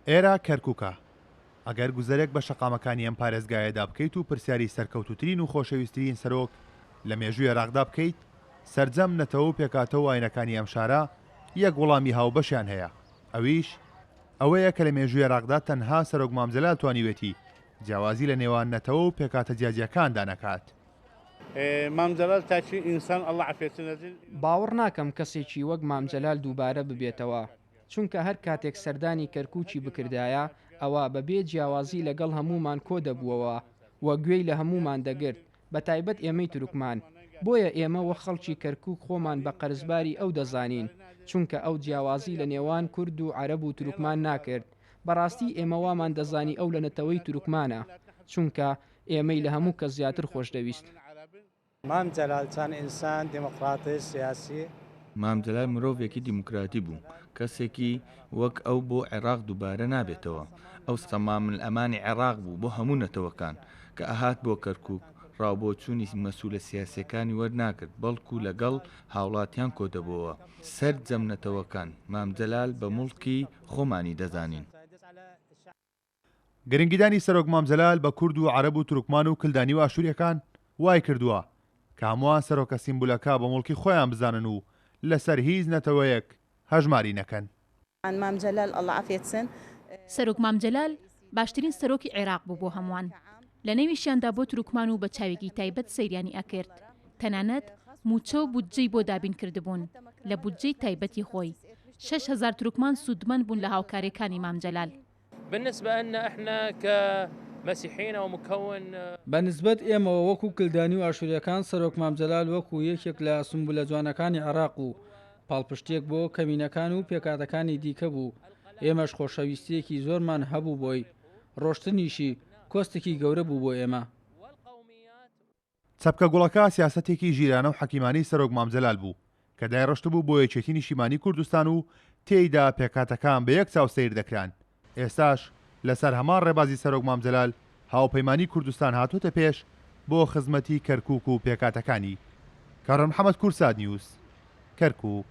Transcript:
ئێرە کەرکووکە. ئەگەر گوزەرێک بە شەقامەکانی ئەم پارێزگایەدا بکەیت و پرسیاری سەرکەوتوترین و خۆشەویستترین سەرۆک لە مێژووی عێراقدا بکەیت، سەرجەم نەتەوە و پێکاتەوە ئاینەکانی ئەم شارە یەک وەڵامی هاوبەشیان هەیە، ئەویش ئەوەیە کە لە مێژووی عێراقدا تەنها سەرۆک مامجەلال توانیوێتی جیاوازی لە نێوان نەتەوە و پێکاتە جیاجیەکاندا نەکات. مامجەلال تاچی ئینسان ئەڵڵا عەفێتنەزل باوەڕ ناکەم کەسێکی وەک مامجەلال دووبارە ببێتەوە، چونکە هەر کاتێک سەردانی کەرکووکی بکردایە ئەوە بەبێ جیاوازی لەگەڵ هەمومان کۆ دەبووەوە وە گوێی لە هەمومان دەگرت، بە تایبەت ئێمەی تورکمان. بۆیە ئێمە وە خەڵکی کەرکووک خۆمان بە قەرزباری ئەو دەزانین، چونکە ئەو جیاوازی لە نێوان کورد و عەرەب و تورکمان ناکرد. بەڕاستی ئێمە وامان دەزانی ئەو لە نەتەوەی تورکمانە، چونکە ئێمەی لە هەموو کە زیاتر خۆشدەویست. مامجەلال چەند ئینسان دیموکراتی سیاسی. مامجەلال مرۆڤێکی دیموکراتی بوو، کەسێکی وەک ئەو بۆ عێراق دووبارە نابێتەوە. ئەو سەمامل ئەمانی عێراق بوو بۆ هەموو نەتەوەکان کە ئەهات بۆ کەرکووک، ڕاوبۆچوونی مەسوولە سیاسیەکانی وەرناکرد، بەڵکو لەگەڵ هاوڵاتیان کۆدەبەوە. سەرجەم نەتەوەکان مامجەلال بە موڵکی خۆمانی دەزانین. گرنگیدانی سەرۆک مامجەلال بە کورد و عەرەب و تورکمان و کلدانی و ئاشوریەکان وای کردووە کە هەمووان سەرۆکە سیمبولەکە بە موڵکی خۆیان بزانن و لەسەر هیچ نەتەوەیەک هەژماری نەکەن. سەرۆک مامجەلال باشترین سەرۆکی عێراق بوو بۆ هەمووان. لە نێویشیاندا بۆ تورکمان و بە چاوێکی تایبەت سەیریانی ئەکرد. تەنانەت موچە و بودجەی بۆ دابین کردبوون لە بودجەی تایبەتی خۆی. 6,000 تورکمان سوودمەند بوون لە هاوکارەکانی مامجەلال. بەنسبەت ئێمەوە وەکو کلدانی و ئاشوریەکان سەرۆک مامجەلال وەکو یەکێک لە سمبولە جوانەکانی عێراق و پاڵپشتێک بۆ کەمینەکان و پێکاتەکانی دیکە بوو. ئێمەش خۆشەویستیەکی زۆرمان هەبوو بۆی، ڕۆشتنیشی کۆستێکی گەورە بوو بۆ ئێمە. چەپکە گوڵەکە سیاسەتێکی ژیرانە و حەکیمانی سەرۆک مامجەلال بوو کە دایڕۆشت بوو بۆ یەکێتی نیشتیمانی کوردستان و تێیدا پێکاتەکان بە یەک چاو سەیر دەکران. ئێستاش لەسەر هەمان ڕێبازی سەرۆک مامجەلال هاوپەیمانی کوردستان هاتوۆتە پێش بۆ خزمەتی کەرکووک و پێکاتەکانی. کارۆ محەممەد کورساد نیوز، کەرکووک.